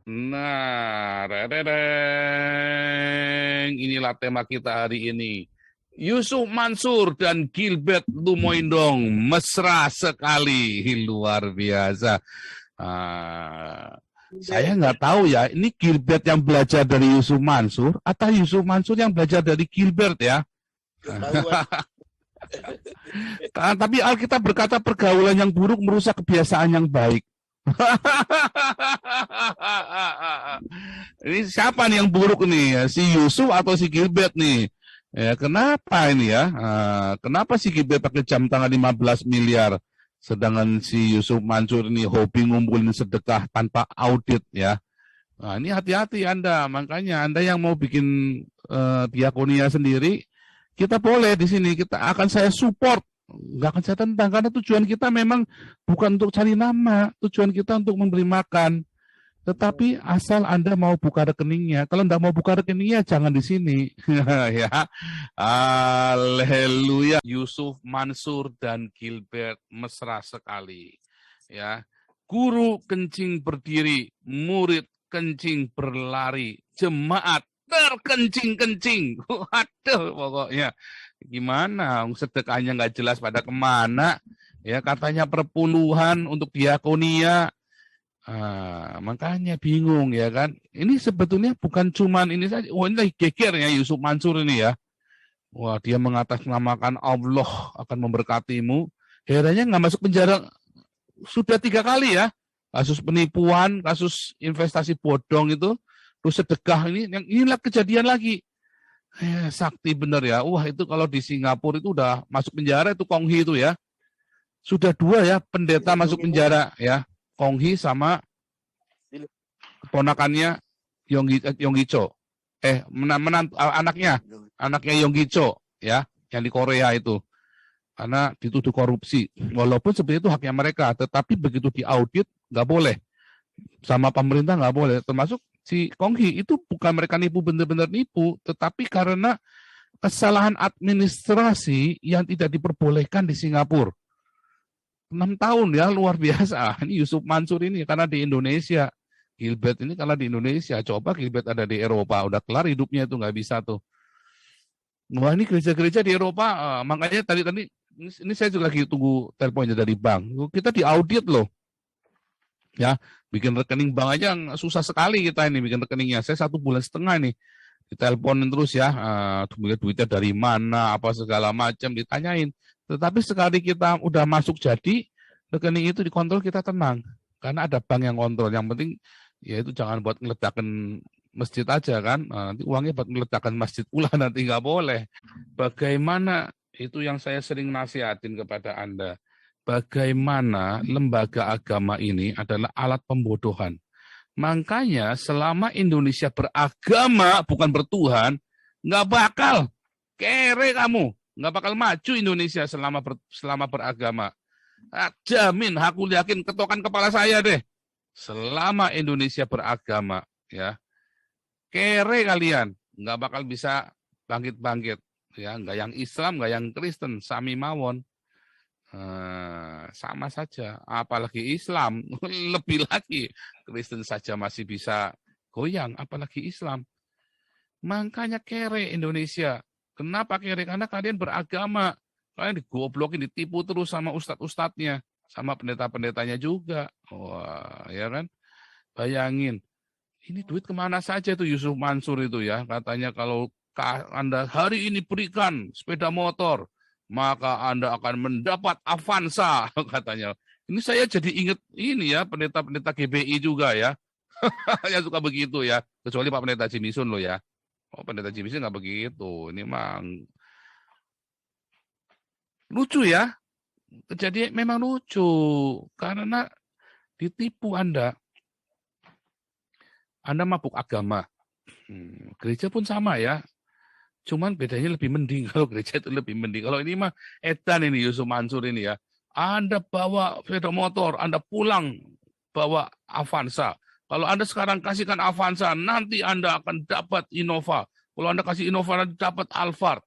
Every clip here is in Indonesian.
Nah, rededeng. Inilah tema kita hari ini. Yusuf Mansur dan Gilbert Lumoindong mesra sekali, luar biasa. Saya nggak tahu ya, ini Gilbert yang belajar dari Yusuf Mansur atau Yusuf Mansur yang belajar dari Gilbert ya. Tapi Alkitab berkata pergaulan yang buruk merusak kebiasaan yang baik. Ini siapa nih yang buruk nih? Si Yusuf atau si Gilbert nih? Ya, kenapa ini ya? Kenapa si Gilbert pakai jam tangan 15 miliar? Sedangkan si Yusuf Mansur ini hobi ngumpulin sedekah tanpa audit ya. Nah, ini hati-hati Anda. Makanya Anda yang mau bikin diakonia sendiri, kita boleh di sini. Kita akan saya support. Nggak akan saya tentang. Karena tujuan kita memang bukan untuk cari nama. Tujuan kita untuk memberi makan. Tetapi asal Anda mau buka rekeningnya. Kalau Anda mau buka rekeningnya, jangan di sini. Ya, haleluya. Yusuf Mansur dan Gilbert mesra sekali. Ya, guru kencing berdiri, murid kencing berlari, jemaat terkencing-kencing. Waduh, pokoknya gimana? Sedekahnya nggak jelas pada kemana. Ya, katanya perpuluhan untuk diakonia. Makanya bingung ya kan. Ini sebetulnya bukan cuman ini saja. Wah, ini lagi geger ya Yusuf Mansur ini ya. Wah, dia mengatasnamakan Allah akan memberkatimu. Herannya nggak masuk penjara sudah 3 kali ya. Kasus penipuan, kasus investasi bodong itu, terus sedekah inilah kejadian lagi. Sakti bener ya. Wah, itu kalau di Singapura itu udah masuk penjara itu Konghi itu ya. Sudah 2 ya pendeta masuk penjara ya. Konghi sama keponakannya Yonggi-cho. Anaknya Yonggi-cho ya, yang di Korea itu. Karena dituduh korupsi. Walaupun sebenarnya itu haknya mereka, tetapi begitu diaudit nggak boleh. Sama pemerintah nggak boleh. Termasuk si Konghi itu bukan mereka nipu benar-benar nipu, tetapi karena kesalahan administrasi yang tidak diperbolehkan di Singapura. 6 tahun ya, luar biasa. Ini Yusuf Mansur ini karena di Indonesia. Gilbert ini karena di Indonesia. Coba Gilbert ada di Eropa, udah kelar hidupnya itu, nggak bisa tuh. Wah, ini gereja-gereja di Eropa, makanya tadi ini saya juga lagi tunggu teleponnya dari bank. Kita diaudit loh. Ya, bikin rekening bank aja susah sekali kita ini bikin rekeningnya. Saya 1,5 bulan nih. Diteleponin terus ya, duitnya dari mana, apa segala macam ditanyain. Tetapi sekali kita udah masuk jadi, rekening itu dikontrol kita tenang. Karena ada bank yang kontrol. Yang penting ya itu jangan buat ngeledakan masjid aja kan. Nanti uangnya buat ngeledakan masjid pula nanti nggak boleh. Bagaimana, itu yang saya sering nasihatin kepada Anda. Bagaimana lembaga agama ini adalah alat pembodohan. Makanya selama Indonesia beragama bukan bertuhan, nggak bakal kere kamu. Nggak bakal maju Indonesia selama beragama. Jamin, aku yakin ketokan kepala saya deh. Selama Indonesia beragama, ya, kere kalian, nggak bakal bisa bangkit-bangkit. Ya, nggak yang Islam, nggak yang Kristen, sami mawon. Sama saja. Apalagi Islam, lebih lagi. Kristen saja masih bisa goyang, apalagi Islam. Makanya kere Indonesia. Kenapa kere? Karena kalian beragama. Kalian digoblokin, ditipu terus sama ustadz-ustadznya. Sama pendeta-pendetanya juga. Wah, ya kan? Bayangin. Ini duit kemana saja tuh Yusuf Mansur itu ya. Katanya kalau Anda hari ini berikan sepeda motor, maka Anda akan mendapat Avanza. Katanya. Ini saya jadi ingat ini ya, pendeta-pendeta GBI juga ya. Yang suka begitu ya. Kecuali Pak Pendeta Jimisun loh ya. Oh, Pendeta Jimisun nggak begitu. Ini memang lucu ya. Jadi memang lucu. Karena ditipu Anda. Anda mabuk agama. Gereja pun sama ya. Cuman bedanya lebih mending. Kalau gereja itu lebih mending. Kalau ini mah edan ini Yusuf Mansur ini ya. Anda bawa sepeda motor, Anda pulang bawa Avanza. Kalau Anda sekarang kasihkan Avanza, nanti Anda akan dapat Innova. Kalau Anda kasih Innova, nanti dapat Alphard.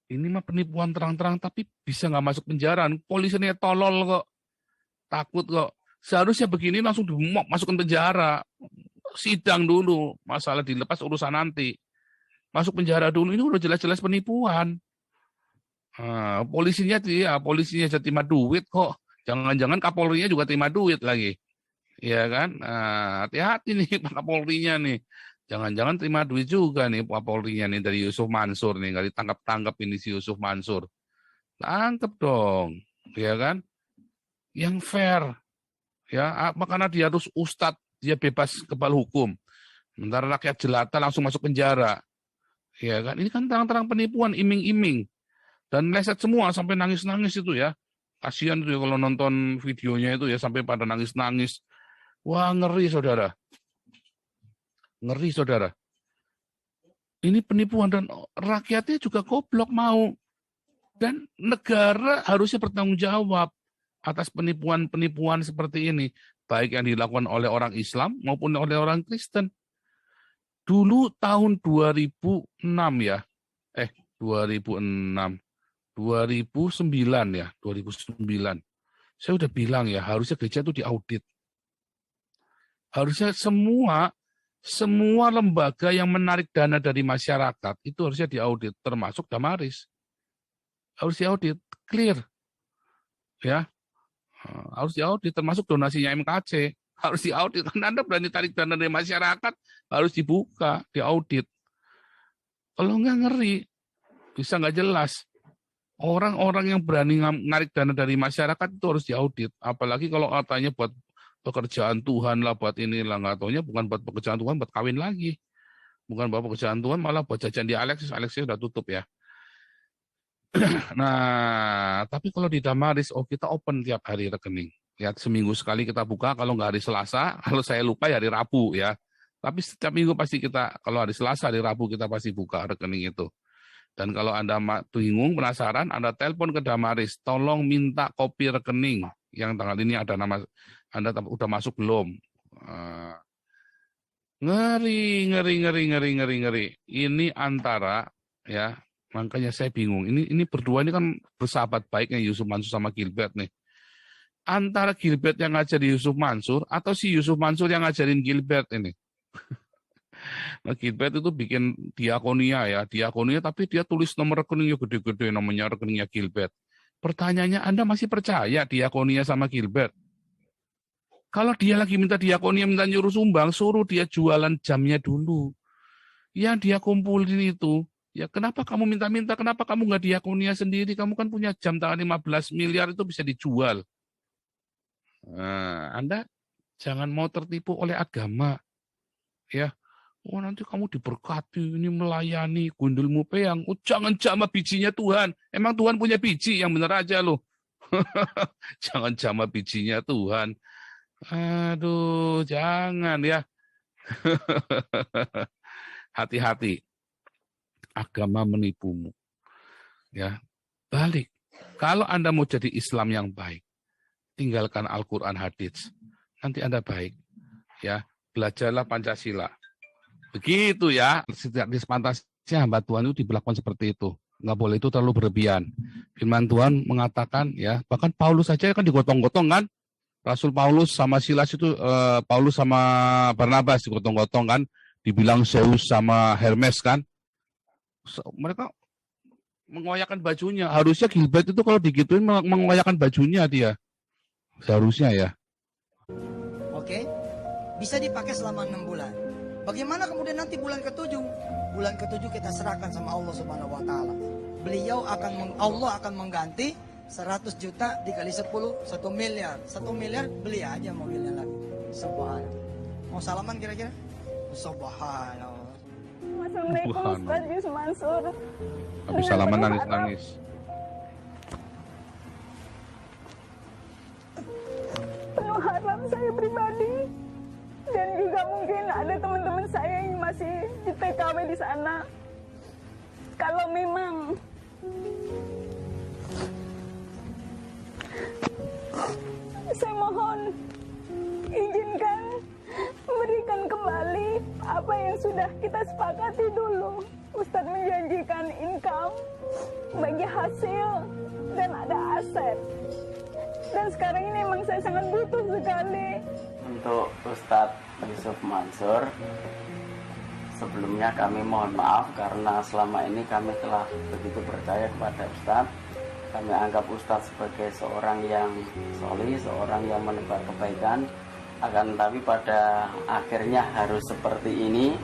Ini mah penipuan terang-terang, tapi bisa nggak masuk penjara. Polisinya tolol kok. Takut kok. Seharusnya begini langsung dimok, masukkan penjara. sidang dulu, masalah dilepas urusan nanti. Masuk penjara dulu, ini udah jelas-jelas penipuan. Polisinya aja terima duit kok. Jangan-jangan Kapolrinya juga terima duit lagi. Ya kan? Hati-hati nih Pak Kapolrinya nih. Jangan-jangan terima duit juga nih Pak Kapolrinya nih dari Yusuf Mansur nih. Nggak ditangkap-tangkap ini si Yusuf Mansur. Tangkap dong. Ya kan? Yang fair. Ya, karena dia harus ustadz, dia bebas kepala hukum. Sementara rakyat jelata langsung masuk penjara. Ya kan? Ini kan terang-terang penipuan, iming-iming. Dan leset semua sampai nangis-nangis itu ya. Kasihan tuh ya kalau nonton videonya itu ya sampai pada nangis-nangis. Wah, ngeri saudara. Ngeri saudara. Ini penipuan dan rakyatnya juga goblok mau. Dan negara harusnya bertanggung jawab atas penipuan-penipuan seperti ini. Baik yang dilakukan oleh orang Islam maupun oleh orang Kristen. Dulu tahun 2006 ya. 2006. 2009 ya, 2009. Saya udah bilang ya, harusnya gereja itu diaudit. Harusnya semua lembaga yang menarik dana dari masyarakat itu harusnya diaudit, termasuk Damaris. Harus diaudit, clear. Ya. Harus diaudit, termasuk donasinya MKC. Harus diaudit, karena Anda berani tarik dana dari masyarakat, harus dibuka, diaudit. Kalau nggak ngeri, bisa nggak jelas. Orang-orang yang berani narik dana dari masyarakat itu harus diaudit. Apalagi kalau katanya buat pekerjaan Tuhan lah, buat inilah. Nggak taunya bukan buat pekerjaan Tuhan, buat kawin lagi. Bukan buat pekerjaan Tuhan, malah buat jajan di Alexis. Alexis udah tutup ya. Nah, tapi kalau di Damaris, kita open tiap hari rekening. Ya, seminggu sekali kita buka, kalau nggak hari Selasa, kalau saya lupa ya hari Rabu ya. Tapi setiap minggu pasti kita, kalau hari Selasa, hari Rabu kita pasti buka rekening itu. Dan kalau Anda bingung, penasaran, Anda telepon ke Damaris, tolong minta kopi rekening yang tanggal ini ada nama Anda udah masuk belum? Ngeri. Ini antara ya, makanya saya bingung. Ini berdua ini kan bersahabat baiknya Yusuf Mansur sama Gilbert nih. Antara Gilbert yang ngajarin Yusuf Mansur atau si Yusuf Mansur yang ngajarin Gilbert ini. Nah, Gilbert itu bikin diakonia tapi dia tulis nomor rekeningnya gede-gede, namanya rekeningnya Gilbert. Pertanyaannya, Anda masih percaya diakonia sama Gilbert? Kalau dia lagi minta diakonia, minta nyuruh sumbang, suruh dia jualan jamnya dulu. Yang dia kumpulin itu, ya kenapa kamu minta-minta, kenapa kamu nggak diakonia sendiri? Kamu kan punya jam tangan 15 miliar itu bisa dijual. Nah, Anda jangan mau tertipu oleh agama. Ya. Nanti kamu diberkati, ini melayani, gundulmu peyang. Jangan jamah bijinya Tuhan. Emang Tuhan punya biji, yang benar aja loh. Jangan jamah bijinya Tuhan. Aduh, jangan ya. Hati-hati. Agama menipumu. Ya, balik. Kalau Anda mau jadi Islam yang baik, tinggalkan Al-Quran hadits. Nanti Anda baik. Ya, belajarlah Pancasila. Begitu ya, setiap dispantasnya hamba Tuhan itu diberlakukan seperti itu. Nggak boleh itu terlalu berlebihan. Firman Tuhan mengatakan ya, bahkan Paulus saja kan digotong-gotong kan. Rasul Paulus sama Silas itu, Paulus sama Barnabas digotong-gotong kan. Dibilang Zeus sama Hermes kan. Mereka mengoyakkan bajunya. Harusnya Gilbert itu kalau digituin mengoyakkan bajunya dia. Seharusnya ya. Oke, bisa dipakai selama 6 bulan. Bagaimana kemudian nanti bulan ke-7? Bulan ke-7 kita serahkan sama Allah Subhanahu wa taala. Allah akan mengganti 100 juta dikali 10, 1 miliar. 1 miliar beli aja mobilnya lagi. Subhanallah. Mau salaman kira-kira? Subhanallah. Assalamualaikum Ustaz Yusuf Mansur. Habis salaman nangis-nangis. Penuh harap saya pribadi. Dan juga mungkin ada teman-teman saya yang masih di TKW di sana. Kalau memang saya mohon izinkan berikan kembali apa yang sudah kita sepakati dulu. Ustadz menjanjikan income bagi hasil dan ada aset. Dan sekarang ini memang saya sangat butuh sekali. Untuk Ustadz Yusuf Mansur. Sebelumnya kami mohon maaf karena selama ini kami telah begitu percaya kepada Ustadz. Kami anggap Ustadz sebagai seorang yang solih, seorang yang menebar kebaikan. Akan tetapi pada akhirnya harus seperti ini.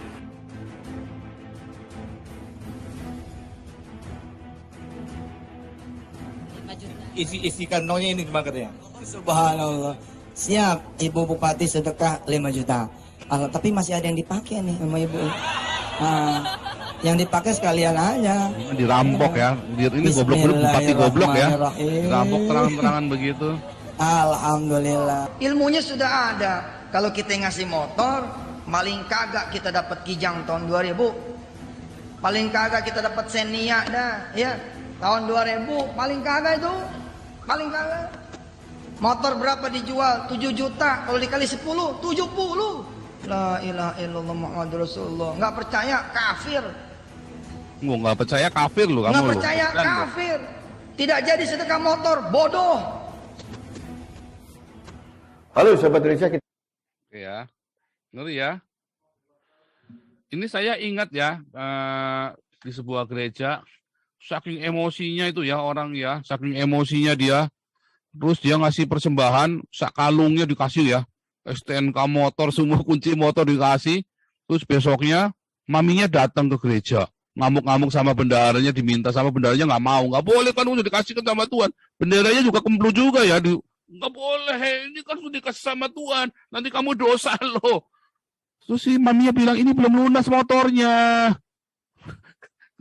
Isi kantongnya ini gimana katanya? Subhanallah. Siap, Ibu Bupati sedekah 5 juta. Tapi masih ada yang dipakai nih sama Ibu. Yang dipakai sekalian aja. Dirampok ya. Ini goblok dulu, bupati goblok ya. Dirampok terang-terangan begitu. Alhamdulillah. Ilmunya sudah ada. Kalau kita ngasih motor, paling kagak kita dapat Kijang tahun 2000. Paling kagak kita dapat Xenia dah, ya. Tahun 2000 paling kagak itu. Paling kagak. Motor berapa dijual? 7 juta. Kalau dikali 10, 70. La ilaha illallah Muhammadur Rasulullah. Nggak percaya, kafir. Nggak percaya kafir lu kamu. Nggak percaya, kafir. Tidak jadi sedekah motor, bodoh. Halo Sobat Indonesia. Ya, ngeri ya. Ini saya ingat ya, di sebuah gereja, saking emosinya itu ya orang ya, saking emosinya dia, terus dia ngasih persembahan, sak kalungnya dikasih ya, STNK motor, semua kunci motor dikasih, terus besoknya maminya datang ke gereja, ngamuk-ngamuk sama bendaranya, diminta sama bendaranya nggak mau, nggak boleh kan udah dikasihkan sama Tuhan, bendaranya juga kemplu juga ya, nggak boleh, ini kan sudah dikasih sama Tuhan, nanti kamu dosa loh. Terus si maminya bilang ini belum lunas motornya.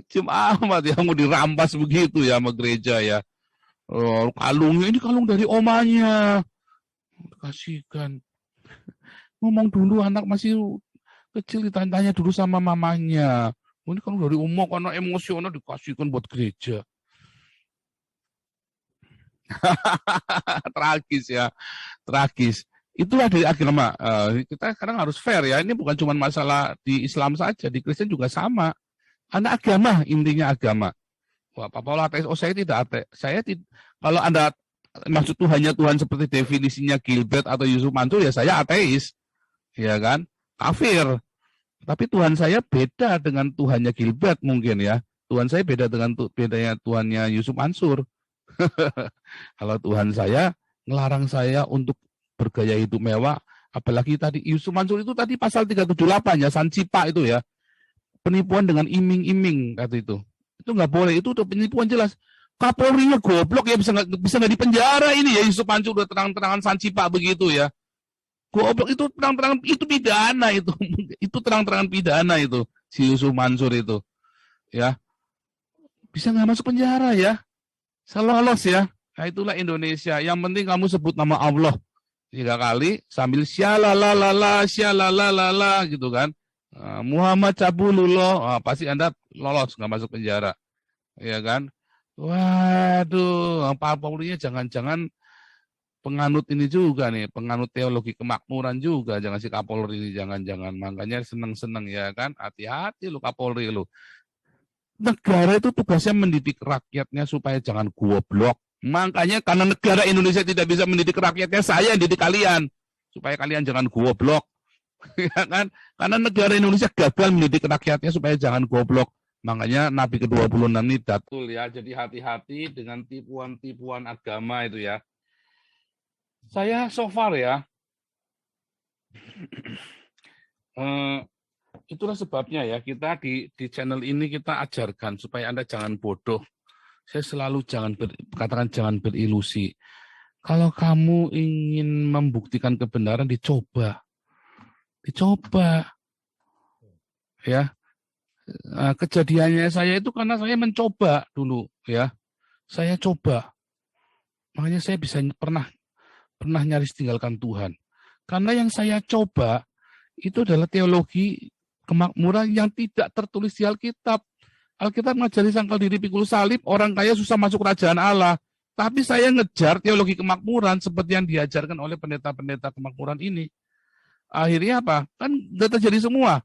Kecil amat ya, mau dirampas begitu ya sama gereja ya. Oh, kalungnya ini kalung dari omanya. Kasihkan. Ngomong dulu anak masih kecil ditanya dulu sama mamanya. Oh, ini kalung dari omah karena emosional dikasihkan buat gereja. Tragis ya, tragis. Itulah dari agama. Kita kadang harus fair ya. Ini bukan cuma masalah di Islam saja, di Kristen juga sama. Anak agama, intinya agama. Wah, Pak Paul ateis, saya tidak ateis. Kalau Anda maksud Tuhannya Tuhan seperti definisinya Gilbert atau Yusuf Mansur, ya saya ateis. Ya kan? Kafir. Tapi Tuhan saya beda dengan Tuhannya Gilbert mungkin ya. Tuhan saya beda dengan bedanya Tuhannya Yusuf Mansur. Kalau Tuhan saya ngelarang saya untuk bergaya hidup mewah, apalagi tadi Yusuf Mansur itu tadi pasal 378 ya, Sancipa itu ya. Penipuan dengan iming-iming kata itu nggak boleh, itu udah penipuan jelas. Kapolrinya goblok ya, bisa nggak dipenjara ini ya. Yusuf Mansur udah terang-terangan Sancipa begitu ya, goblok, itu terang-terangan, itu pidana itu terang-terangan pidana itu si Yusuf Mansur itu ya, bisa nggak masuk penjara ya, lolos ya. Nah itulah Indonesia, yang penting kamu sebut nama Allah 3 kali sambil syalalalala gitu kan. Muhammad Cabulullah, pasti Anda lolos, nggak masuk penjara, ya kan? Waduh, Pak Paulinya jangan-jangan penganut ini juga nih, penganut teologi kemakmuran juga, jangan si Kapolri ini, jangan-jangan, makanya seneng-seneng ya kan? Hati-hati lu Kapolri lu. Negara itu tugasnya mendidik rakyatnya supaya jangan goblok. Makanya karena negara Indonesia tidak bisa mendidik rakyatnya, saya yang didik kalian supaya kalian jangan goblok. Ya kan? Karena negara Indonesia gagal mendidik rakyatnya supaya jangan goblok. Makanya Nabi ke-26 ini datul ya. Jadi hati-hati dengan tipuan-tipuan agama itu ya. Saya so far ya. Itulah sebabnya ya kita di channel ini kita ajarkan supaya Anda jangan bodoh. Saya selalu katakan jangan berilusi. Kalau kamu ingin membuktikan kebenaran, dicoba ya. Kejadiannya saya itu karena saya mencoba dulu ya, saya coba, makanya saya bisa pernah nyaris tinggalkan Tuhan karena yang saya coba itu adalah teologi kemakmuran yang tidak tertulis di Alkitab. Alkitab mengajari sangkal diri pikul salib, orang kaya susah masuk kerajaan Allah. Tapi saya ngejar teologi kemakmuran seperti yang diajarkan oleh pendeta-pendeta kemakmuran ini. Akhirnya apa? Kan udah terjadi semua.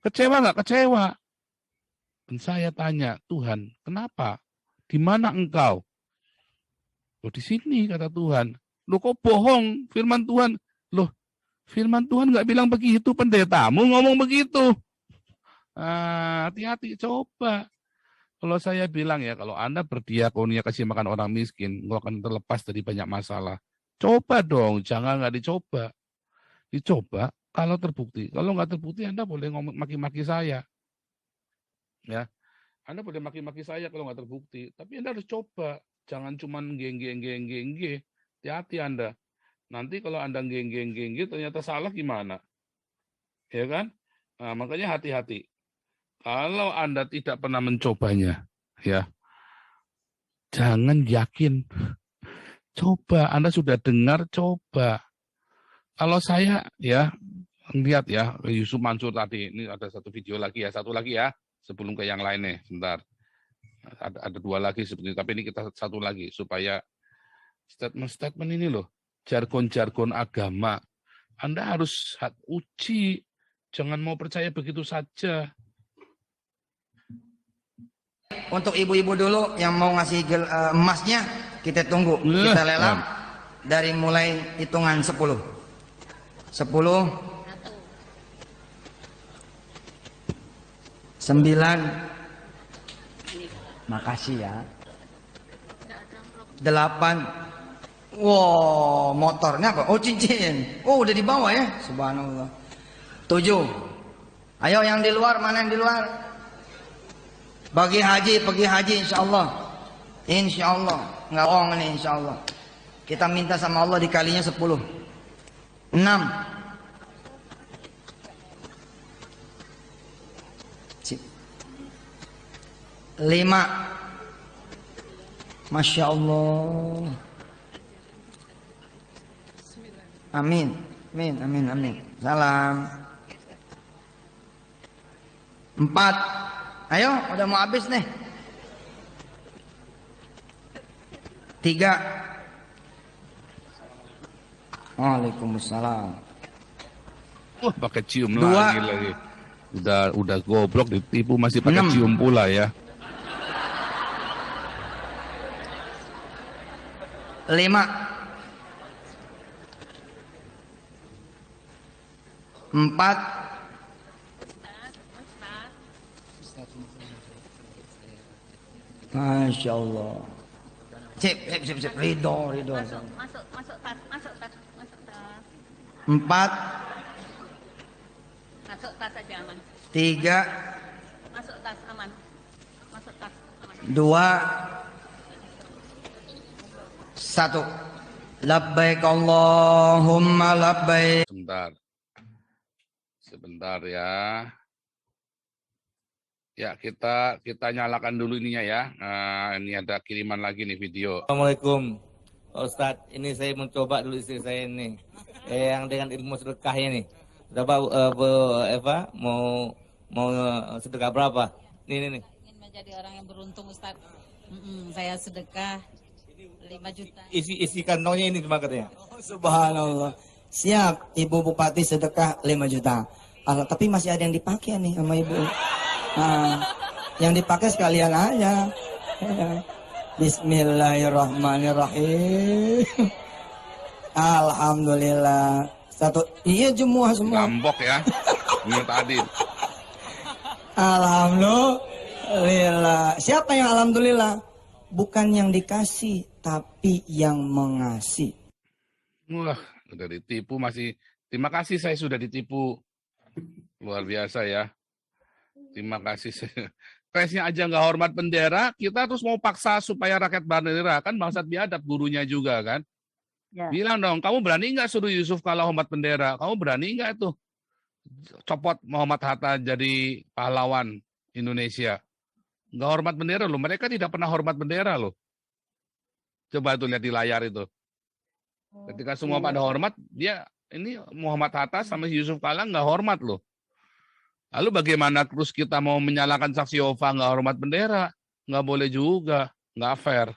Kecewa nggak? Kecewa. Dan saya tanya, Tuhan, kenapa? Di mana engkau? Loh di sini, kata Tuhan. Loh kok bohong? Firman Tuhan. Loh, Firman Tuhan nggak bilang begitu, pendetamu ngomong begitu. Hati-hati, coba. Kalau saya bilang ya, kalau Anda berdiakonia kasih makan orang miskin, engkau akan terlepas dari banyak masalah. Coba dong, jangan nggak dicoba. Dicoba kalau terbukti. Kalau nggak terbukti, Anda boleh ngomong maki-maki saya. Ya, Anda boleh maki-maki saya kalau nggak terbukti. Tapi Anda harus coba. Jangan cuma geng. Hati-hati Anda. Nanti kalau Anda geng ternyata salah gimana? Ya kan? Nah, makanya hati-hati. Kalau Anda tidak pernah mencobanya, ya, jangan yakin. Coba, Anda sudah dengar, coba. Kalau saya, ya, lihat ya, Yusuf Mansur tadi, ini ada satu video lagi ya, satu lagi ya, sebelum ke yang lainnya, sebentar. Ada dua lagi sebetulnya, tapi ini kita satu lagi, supaya statement ini loh, jargon-jargon agama, Anda harus uji, jangan mau percaya begitu saja. Untuk ibu-ibu dulu yang mau ngasih emasnya, kita tunggu. Kita lelang dari mulai hitungan 10. 10, 9, makasih ya. 8, wow, motornya apa? Oh, cincin. Oh, udah dibawa ya. Subhanallah. 7, ayo yang di luar, mana yang di luar? Pergi haji insya Allah. Insya Allah. Nggak bohong nih insya Allah. Kita minta sama Allah dikalinya 10. 6. 5. Masya Allah. Amin. Amin. Salam. 4. Ayo, udah mau habis nih. 3. Waalaikumsalam. Wah, pakai cium 2. lagi. Udah goblok ditipu masih pakai 6. cium pula ya. 5. 4. Masya Allah. Sip. Ridho. Masuk tas. 4. Masuk tas aja aman. 3. Masuk tas aman. Masuk tas aman. 2. 1. Labbaik Allahumma labbaik. Sebentar ya. Ya, kita nyalakan dulu ininya ya. Nah, ini ada kiriman lagi nih video. Assalamualaikum Ustadz, ini saya mencoba dulu istri saya ini yang dengan ilmu sedekah ini. Berapa Bu Eva mau sedekah berapa? Ini. Ingin menjadi orang yang beruntung Ustadz. Saya sedekah 5 juta. Isi kantongnya ini cuma katanya. Oh, subhanallah. Siap, Ibu Bupati sedekah 5 juta. Tapi masih ada yang dipakai nih sama Ibu. Nah, yang dipakai sekalian aja. Bismillahirrahmanirrahim. Alhamdulillah. Iya semua. Ngambok ya. Ini tadi. Alhamdulillah. Siapa yang alhamdulillah? Bukan yang dikasih, tapi yang mengasih. Wah, udah ditipu masih. Terima kasih saya sudah ditipu. Luar biasa ya. Terima kasih. Presnya aja nggak hormat bendera, kita terus mau paksa supaya rakyat bendera, kan bangsat biadab gurunya juga kan. Ya. Bilang dong, kamu berani nggak suruh Yusuf Kala hormat bendera? Kamu berani nggak itu copot Muhammad Hatta jadi pahlawan Indonesia? Nggak hormat bendera loh, mereka tidak pernah hormat bendera loh. Coba itu lihat di layar itu. Ketika semua pada hormat, dia ini Muhammad Hatta sama Yusuf Kala nggak hormat loh. Lalu bagaimana terus kita mau menyalahkan saksi Yehova nggak hormat bendera? Nggak boleh juga, nggak fair.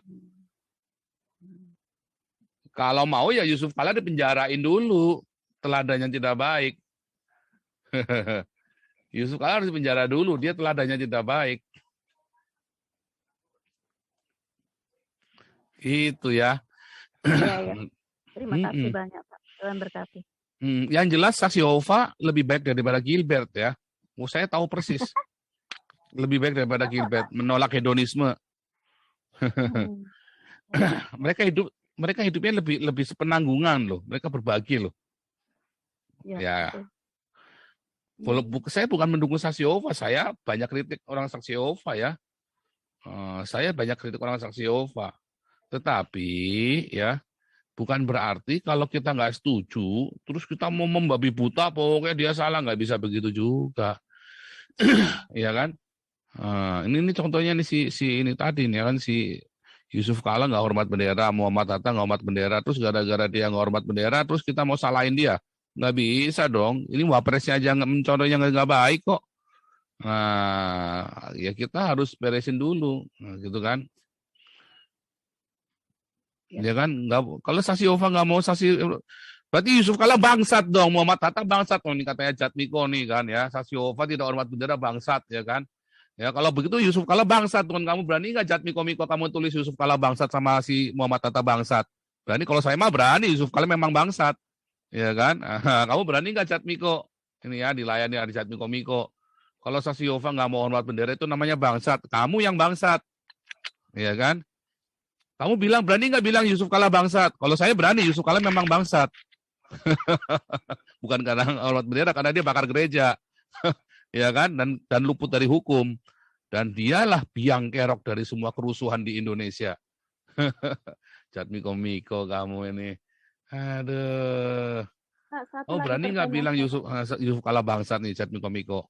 Kalau mau ya Yusuf Kala dipenjarain dulu, teladannya tidak baik. Yusuf Kala harus dipenjara dulu, dia teladannya tidak baik. Itu ya. Iya. Terima kasih banyak Pak. Tuhan berkati. Yang jelas saksi Yehova lebih baik daripada Gilbert ya. Saya tahu persis. Lebih baik daripada Gilbert, menolak hedonisme. mereka hidupnya lebih sepenanggungan loh. Mereka berbagi loh. Ya. Saya bukan mendukung saksi Yehova, saya banyak kritik orang saksi Yehova ya. Saya banyak kritik orang saksi Yehova. Tetapi ya, bukan berarti kalau kita nggak setuju, terus kita mau membabi buta, pokoknya dia salah, nggak bisa begitu juga. Ya kan? Ini contohnya nih si ini tadi nih kan, si Yusuf Kala nggak hormat bendera, Muhammad Hatta nggak hormat bendera, terus gara-gara dia nggak hormat bendera, terus kita mau salahin dia. Nggak bisa dong. Ini wapresnya aja contohnya nggak baik kok. Nah, ya kita harus beresin dulu, gitu kan? Ya kan? Kalau saksi Yehova nggak mau saksi, berarti Yusuf Kala bangsat dong, Muhammad Hatta bangsat, ini katanya Jatmiko nih kan ya, saksi Yehova tidak hormat bendera bangsat ya kan? Ya kalau begitu Yusuf Kala bangsat, tuan kamu berani nggak Jatmiko kamu tulis Yusuf Kala bangsat sama si Muhammad Hatta bangsat? Berani? Kalau saya mah berani, Yusuf Kala memang bangsat, ya kan? Kamu berani nggak Jatmiko? Ini ya dilayani di Jatmiko. Kalau saksi Yehova nggak mau hormat bendera itu namanya bangsat. Kamu yang bangsat, ya kan? Kamu berani nggak bilang Yusuf Kala bangsat? Kalau saya berani, Yusuf Kala memang bangsat. Bukan karena hormat bendera, karena dia bakar gereja, ya kan? Dan luput dari hukum. Dan dialah biang kerok dari semua kerusuhan di Indonesia. Jatmiko kamu ini, aduh. Berani nggak bilang Yusuf Kala bangsat nih, Jatmiko?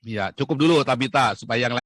Ya, cukup dulu Tabita supaya yang